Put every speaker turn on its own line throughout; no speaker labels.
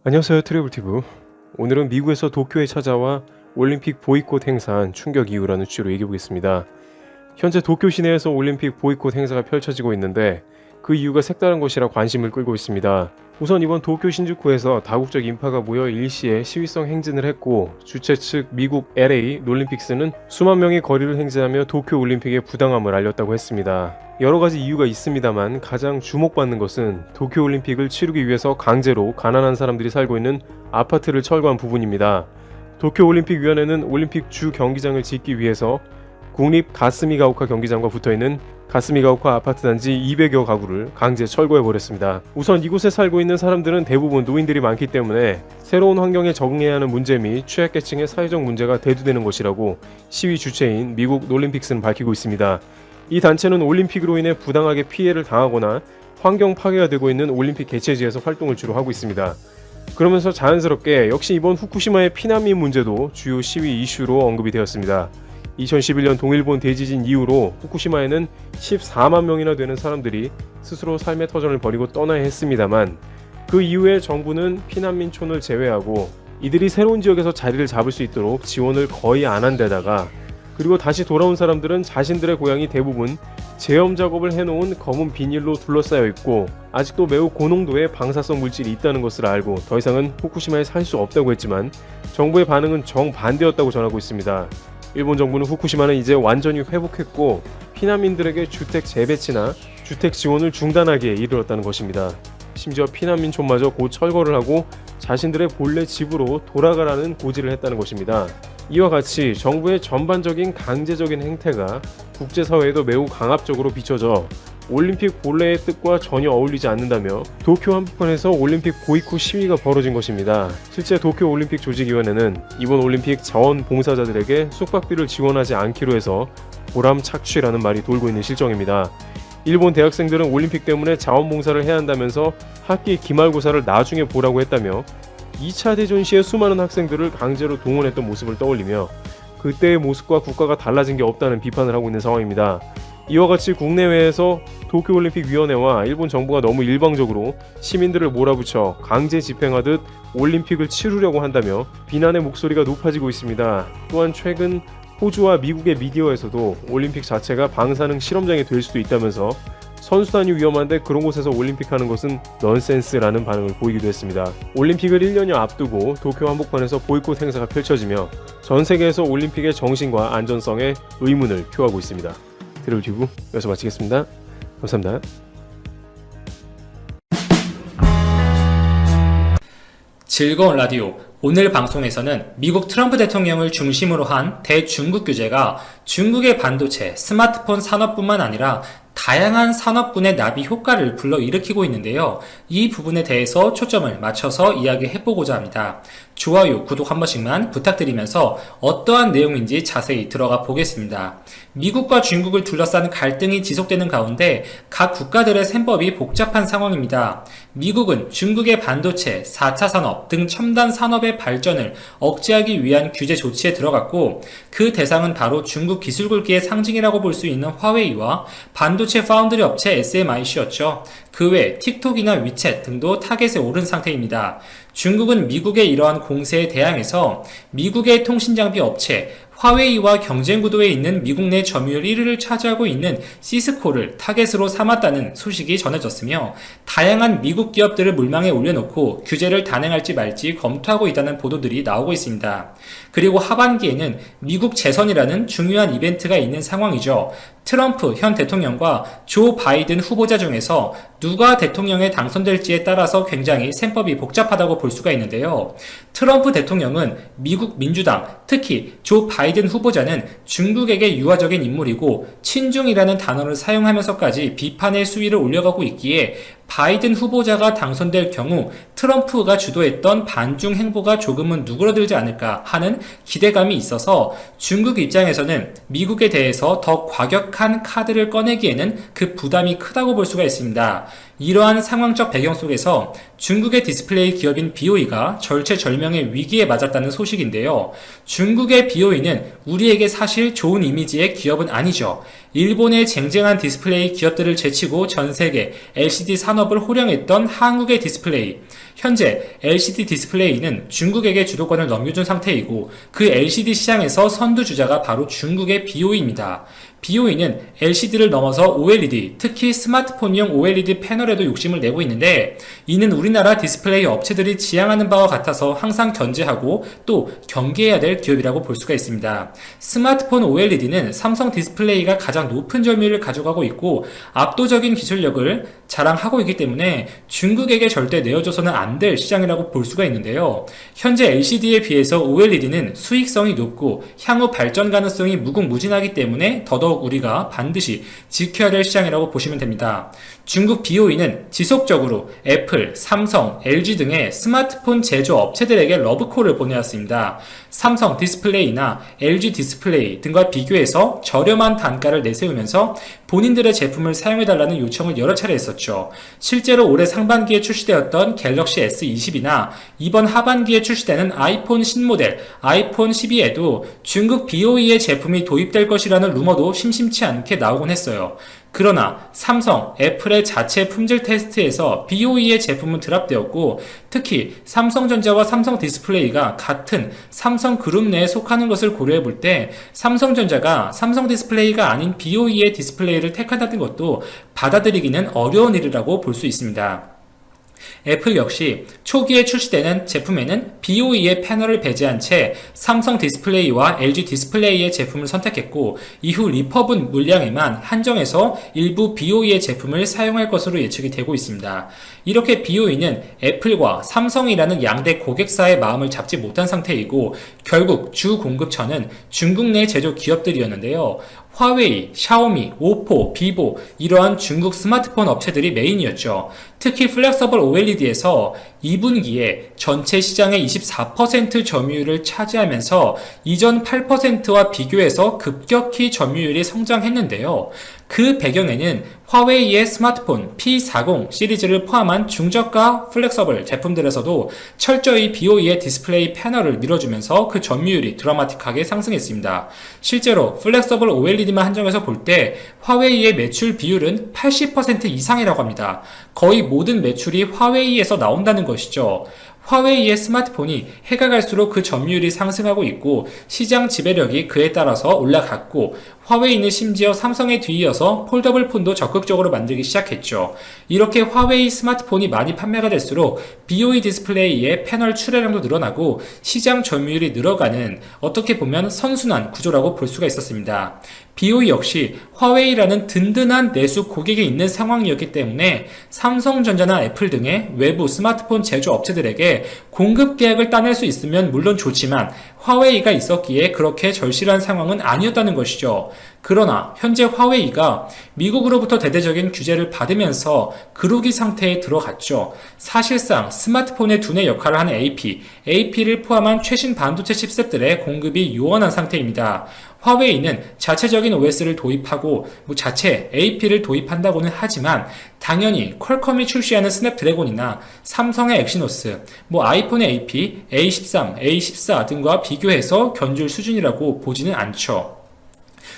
안녕하세요, 트래블티브. 오늘은 미국에서 도쿄에 찾아와 올림픽 보이콧 행사한 충격 이유라는 주제로 얘기해보겠습니다. 현재 도쿄 시내에서 올림픽 보이콧 행사가 펼쳐지고 있는데 그 이유가 색다른 것이라 관심을 끌고 있습니다. 우선 이번 도쿄 신주쿠에서 다국적 인파가 모여 일시에 시위성 행진을 했고, 주최 측 미국 LA 놀림픽스는 수만 명이 거리를 행진하며 도쿄 올림픽의 부당함을 알렸다고 했습니다. 여러 가지 이유가 있습니다만 가장 주목받는 것은 도쿄 올림픽을 치르기 위해서 강제로 가난한 사람들이 살고 있는 아파트를 철거한 부분입니다. 도쿄 올림픽 위원회는 올림픽 주 경기장을 짓기 위해서 국립 가스미가오카 경기장과 붙어있는 가스미가오카 아파트 단지 200여 가구를 강제 철거해버렸습니다. 우선 이곳에 살고 있는 사람들은 대부분 노인들이 많기 때문에 새로운 환경에 적응해야 하는 문제 및 취약계층의 사회적 문제가 대두되는 것이라고 시위 주체인 미국 놀림픽스는 밝히고 있습니다. 이 단체는 올림픽으로 인해 부당하게 피해를 당하거나 환경 파괴가 되고 있는 올림픽 개최지에서 활동을 주로 하고 있습니다. 그러면서 자연스럽게 역시 이번 후쿠시마의 피난민 문제도 주요 시위 이슈로 언급이 되었습니다. 2011년 동일본 대지진 이후로 후쿠시마에는 14만 명이나 되는 사람들이 스스로 삶의 터전을 버리고 떠나야 했습니다만, 그 이후에 정부는 피난민촌을 제외하고 이들이 새로운 지역에서 자리를 잡을 수 있도록 지원을 거의 안 한 데다가, 그리고 다시 돌아온 사람들은 자신들의 고향이 대부분 제염 작업을 해놓은 검은 비닐로 둘러싸여 있고 아직도 매우 고농도의 방사성 물질이 있다는 것을 알고 더 이상은 후쿠시마에 살 수 없다고 했지만, 정부의 반응은 정반대였다고 전하고 있습니다. 일본 정부는 후쿠시마는 이제 완전히 회복했고 피난민들에게 주택 재배치나 주택 지원을 중단하기에 이르렀다는 것입니다. 심지어 피난민촌마저 곧 철거를 하고 자신들의 본래 집으로 돌아가라는 고지를 했다는 것입니다. 이와 같이 정부의 전반적인 강제적인 행태가 국제사회에도 매우 강압적으로 비춰져 올림픽 본래의 뜻과 전혀 어울리지 않는다며 도쿄 한복판에서 올림픽 보이콧 시위가 벌어진 것입니다. 실제 도쿄 올림픽 조직위원회는 이번 올림픽 자원봉사자들에게 숙박비를 지원하지 않기로 해서 보람 착취라는 말이 돌고 있는 실정입니다. 일본 대학생들은 올림픽 때문에 자원봉사를 해야 한다면서 학기 기말고사를 나중에 보라고 했다며 2차 대전 시에 수많은 학생들을 강제로 동원했던 모습을 떠올리며 그때의 모습과 국가가 달라진 게 없다는 비판을 하고 있는 상황입니다. 이와 같이 국내외에서 도쿄올림픽위원회와 일본 정부가 너무 일방적으로 시민들을 몰아붙여 강제 집행하듯 올림픽을 치르려고 한다며 비난의 목소리가 높아지고 있습니다. 또한 최근 호주와 미국의 미디어에서도 올림픽 자체가 방사능 실험장이 될 수도 있다면서 선수단이 위험한데 그런 곳에서 올림픽 하는 것은 넌센스라는 반응을 보이기도 했습니다. 올림픽을 1년여 앞두고 도쿄 한복판에서 보이콧 행사가 펼쳐지며 전 세계에서 올림픽의 정신과 안전성에 의문을 표하고 있습니다. 트래블티브 여기서 마치겠습니다. 감사합니다.
즐거운 라디오. 오늘 방송에서는 미국 트럼프 대통령을 중심으로 한 대중국 규제가 중국의 반도체, 스마트폰 산업뿐만 아니라 다양한 산업군의 나비 효과를 불러일으키고 있는데요. 이 부분에 대해서 초점을 맞춰서 이야기해보고자 합니다. 좋아요, 구독 한 번씩만 부탁드리면서 어떠한 내용인지 자세히 들어가 보겠습니다. 미국과 중국을 둘러싼 갈등이 지속되는 가운데 각 국가들의 셈법이 복잡한 상황입니다. 미국은 중국의 반도체, 4차 산업 등 첨단 산업의 발전을 억제하기 위한 규제 조치에 들어갔고, 그 대상은 바로 중국 기술굴기의 상징이라고 볼 수 있는 화웨이와 반도체 파운드리 업체 SMIC였죠. 그 외 틱톡이나 위챗 등도 타겟에 오른 상태입니다. 중국은 미국의 이러한 공세에 대항해서 미국의 통신장비 업체 화웨이와 경쟁 구도에 있는 미국 내 점유율 1위를 차지하고 있는 시스코를 타겟으로 삼았다는 소식이 전해졌으며, 다양한 미국 기업들을 물망에 올려놓고 규제를 단행할지 말지 검토하고 있다는 보도들이 나오고 있습니다. 그리고 하반기에는 미국 재선이라는 중요한 이벤트가 있는 상황이죠. 트럼프 현 대통령과 조 바이든 후보자 중에서 누가 대통령에 당선될지에 따라서 굉장히 셈법이 복잡하다고 볼 수가 있는데요. 트럼프 대통령은 미국 민주당, 특히 조 바이든 후보자는 중국에게 유화적인 인물이고 친중이라는 단어를 사용하면서까지 비판의 수위를 올려가고 있기에 바이든 후보자가 당선될 경우 트럼프가 주도했던 반중 행보가 조금은 누그러들지 않을까 하는 기대감이 있어서 중국 입장에서는 미국에 대해서 더 과격한 카드를 꺼내기에는 그 부담이 크다고 볼 수가 있습니다. 이러한 상황적 배경 속에서 중국의 디스플레이 기업인 BOE가 절체절명의 위기에 맞았다는 소식인데요. 중국의 BOE는 우리에게 사실 좋은 이미지의 기업은 아니죠. 일본의 쟁쟁한 디스플레이 기업들을 제치고 전 세계 LCD 산업을 호령했던 한국의 디스플레이. 현재 LCD 디스플레이는 중국에게 주도권을 넘겨준 상태이고 그 LCD 시장에서 선두주자가 바로 중국의 BOE입니다. BOE는 LCD를 넘어서 OLED, 특히 스마트폰용 OLED 패널에도 욕심을 내고 있는데 이는 우리나라 디스플레이 업체들이 지향하는 바와 같아서 항상 견제하고 또 경계해야 될 기업이라고 볼 수가 있습니다. 스마트폰 OLED는 삼성 디스플레이가 가장 높은 점유율을 가져가고 있고 압도적인 기술력을 자랑하고 있기 때문에 중국에게 절대 내어줘서는 안 될 시장이라고 볼 수가 있는데요. 현재 LCD에 비해서 OLED는 수익성이 높고 향후 발전 가능성이 무궁무진하기 때문에 더더욱 우리가 반드시 지켜야 될 시장이라고 보시면 됩니다. 중국 BOE는 지속적으로 애플, 삼성, LG 등의 스마트폰 제조업체들에게 러브콜을 보내왔습니다. 삼성 디스플레이나 LG 디스플레이 등과 비교해서 저렴한 단가를 내세우면서 본인들의 제품을 사용해달라는 요청을 여러 차례 했었죠. 실제로 올해 상반기에 출시되었던 갤럭시 S20이나 이번 하반기에 출시되는 아이폰 신모델 아이폰 12에도 중국 BOE의 제품이 도입될 것이라는 루머도 심심치 않게 나오곤 했어요. 그러나 삼성, 애플의 자체 품질 테스트에서 BOE의 제품은 드랍되었고 특히 삼성전자와 삼성 디스플레이가 같은 삼성 그룹 내에 속하는 것을 고려해 볼 때 삼성전자가 삼성 디스플레이가 아닌 BOE의 디스플레이를 택한다는 것도 받아들이기는 어려운 일이라고 볼 수 있습니다. 애플 역시 초기에 출시되는 제품에는 BOE의 패널을 배제한 채 삼성 디스플레이와 LG 디스플레이의 제품을 선택했고 이후 리퍼분 물량에만 한정해서 일부 BOE의 제품을 사용할 것으로 예측이 되고 있습니다. 이렇게 BOE는 애플과 삼성이라는 양대 고객사의 마음을 잡지 못한 상태이고 결국 주 공급처는 중국 내 제조 기업들이었는데요. 화웨이, 샤오미, 오포, 비보 이러한 중국 스마트폰 업체들이 메인이었죠. 특히 플렉서블 OLED에서 2분기에 전체 시장의 24% 점유율을 차지하면서 이전 8%와 비교해서 급격히 점유율이 성장했는데요. 그 배경에는 화웨이의 스마트폰 P40 시리즈를 포함한 중저가 플렉서블 제품들에서도 철저히 BOE의 디스플레이 패널을 밀어주면서 그 점유율이 드라마틱하게 상승했습니다. 실제로 플렉서블 OLED만 한정해서 볼 때 화웨이의 매출 비율은 80% 이상이라고 합니다. 거의 모든 매출이 화웨이에서 나온다는 것이죠. 화웨이의 스마트폰이 해가 갈수록 그 점유율이 상승하고 있고 시장 지배력이 그에 따라서 올라갔고 화웨이는 심지어 삼성에 뒤이어서 폴더블 폰도 적극적으로 만들기 시작했죠. 이렇게 화웨이 스마트폰이 많이 판매가 될수록 BOE 디스플레이의 패널 출하량도 늘어나고 시장 점유율이 늘어가는 어떻게 보면 선순환 구조라고 볼 수가 있었습니다. BOE 역시 화웨이라는 든든한 내수 고객이 있는 상황이었기 때문에 삼성전자나 애플 등의 외부 스마트폰 제조업체들에게 공급 계약을 따낼 수 있으면 물론 좋지만 화웨이가 있었기에 그렇게 절실한 상황은 아니었다는 것이죠. 그러나 현재 화웨이가 미국으로부터 대대적인 규제를 받으면서 그루기 상태에 들어갔죠. 사실상 스마트폰의 두뇌 역할을 하는 AP를 포함한 최신 반도체 칩셋들의 공급이 요원한 상태입니다. 화웨이는 자체적인 OS를 도입하고 자체 AP를 도입한다고는 하지만 당연히 퀄컴이 출시하는 스냅드래곤이나 삼성의 엑시노스, 아이폰의 AP, A13, A14 등과 비교해서 견줄 수준이라고 보지는 않죠.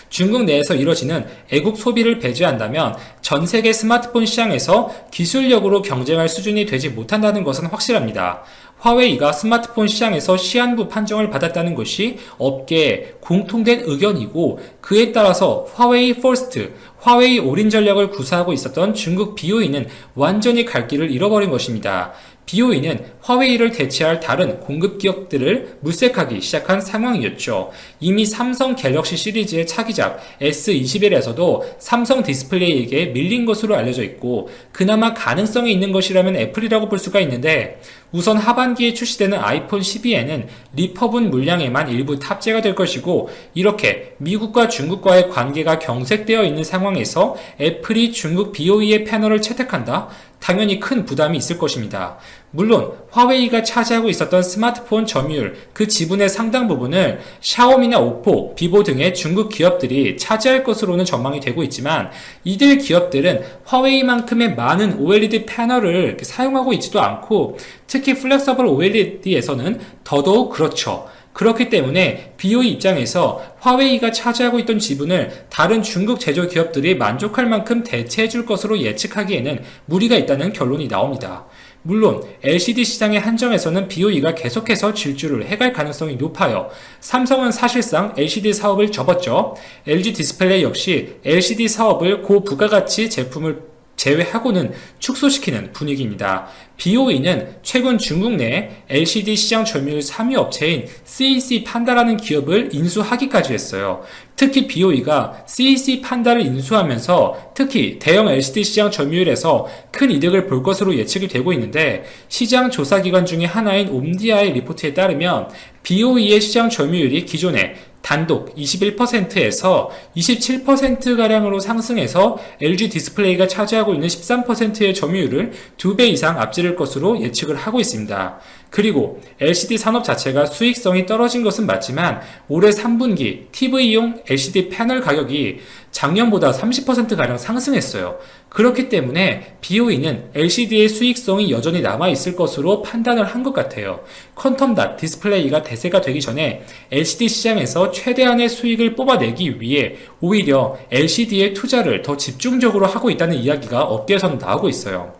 중국 내에서 이뤄지는 애국 소비를 배제한다면 전 세계 스마트폰 시장에서 기술력으로 경쟁할 수준이 되지 못한다는 것은 확실합니다. 화웨이가 스마트폰 시장에서 시한부 판정을 받았다는 것이 업계의 공통된 의견이고 그에 따라서 화웨이 퍼스트, 화웨이 올인 전략을 구사하고 있었던 중국 BOE는 완전히 갈 길을 잃어버린 것입니다. BOE는 화웨이를 대체할 다른 공급 기업들을 물색하기 시작한 상황이었죠. 이미 삼성 갤럭시 시리즈의 차기작 S21에서도 삼성 디스플레이에게 밀린 것으로 알려져 있고 그나마 가능성이 있는 것이라면 애플이라고 볼 수가 있는데 우선 하반기에 출시되는 아이폰 12에는 리퍼분 물량에만 일부 탑재가 될 것이고 이렇게 미국과 중국과의 관계가 경색되어 있는 상황에서 애플이 중국 BOE의 패널을 채택한다? 당연히 큰 부담이 있을 것입니다. 물론 화웨이가 차지하고 있었던 스마트폰 점유율 그 지분의 상당 부분을 샤오미나 오포, 비보 등의 중국 기업들이 차지할 것으로는 전망이 되고 있지만 이들 기업들은 화웨이만큼의 많은 OLED 패널을 사용하고 있지도 않고 특히 플렉서블 OLED에서는 더더욱 그렇죠. 그렇기 때문에 BOE 입장에서 화웨이가 차지하고 있던 지분을 다른 중국 제조 기업들이 만족할 만큼 대체해 줄 것으로 예측하기에는 무리가 있다는 결론이 나옵니다. 물론 LCD 시장의 한정에서는 BOE가 계속해서 질주를 해갈 가능성이 높아요. 삼성은 사실상 LCD 사업을 접었죠. LG 디스플레이 역시 LCD 사업을 고부가가치 제품을 제외하고는 축소시키는 분위기입니다. BOE는 최근 중국 내 LCD 시장 점유율 3위 업체인 CAC 판다라는 기업을 인수하기까지 했어요. 특히 BOE가 CAC 판다를 인수하면서 특히 대형 LCD 시장 점유율에서 큰 이득을 볼 것으로 예측이 되고 있는데, 시장 조사기관 중에 하나인 옴디아의 리포트에 따르면 BOE의 시장 점유율이 기존에 단독 21%에서 27%가량으로 상승해서 LG 디스플레이가 차지하고 있는 13%의 점유율을 2배 이상 앞지를 것으로 예측을 하고 있습니다. 그리고 LCD 산업 자체가 수익성이 떨어진 것은 맞지만 올해 3분기 TV용 LCD 패널 가격이 작년보다 30%가량 상승했어요. 그렇기 때문에 BOE는 LCD의 수익성이 여전히 남아있을 것으로 판단을 한 것 같아요. 퀀텀닷 디스플레이가 대세가 되기 전에 LCD 시장에서 최대한의 수익을 뽑아내기 위해 오히려 LCD에 투자를 더 집중적으로 하고 있다는 이야기가 업계에서는 나오고 있어요.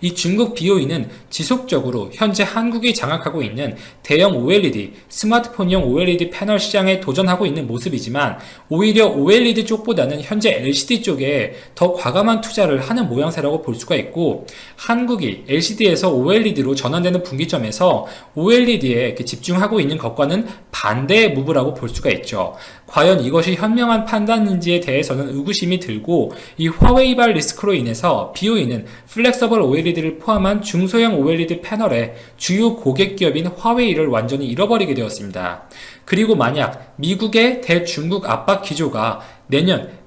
이 중국 BOE는 지속적으로 현재 한국이 장악하고 있는 대형 OLED, 스마트폰용 OLED 패널 시장에 도전하고 있는 모습이지만 오히려 OLED 쪽보다는 현재 LCD 쪽에 더 과감한 투자를 하는 모양새라고 볼 수가 있고, 한국이 LCD에서 OLED로 전환되는 분기점에서 OLED에 집중하고 있는 것과는 반대의 무브라고 볼 수가 있죠. 과연 이것이 현명한 판단인지에 대해서는 의구심이 들고, 이 화웨이발 리스크로 인해서 BOE는 플렉서블 OLED를 포함한 중소형 OLED 패널의 주요 고객 기업인 화웨이를 완전히 잃어버리게 되었습니다. 그리고 만약 미국의 대중국 압박 기조가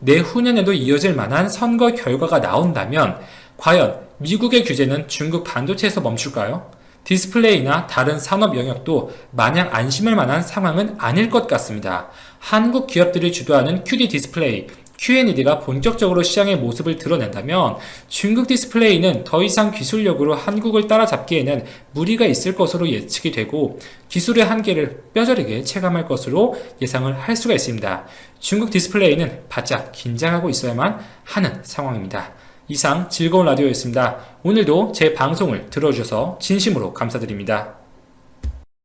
내후년에도 이어질 만한 선거 결과가 나온다면 과연 미국의 규제는 중국 반도체에서 멈출까요? 디스플레이나 다른 산업 영역도 마냥 안심할 만한 상황은 아닐 것 같습니다. 한국 기업들이 주도하는 QD 디스플레이, QNED가 본격적으로 시장의 모습을 드러낸다면 중국 디스플레이는 더 이상 기술력으로 한국을 따라잡기에는 무리가 있을 것으로 예측이 되고, 기술의 한계를 뼈저리게 체감할 것으로 예상을 할 수가 있습니다. 중국 디스플레이는 바짝 긴장하고 있어야만 하는 상황입니다. 이상 즐거운 라디오였습니다. 오늘도 제 방송을 들어주셔서 진심으로 감사드립니다.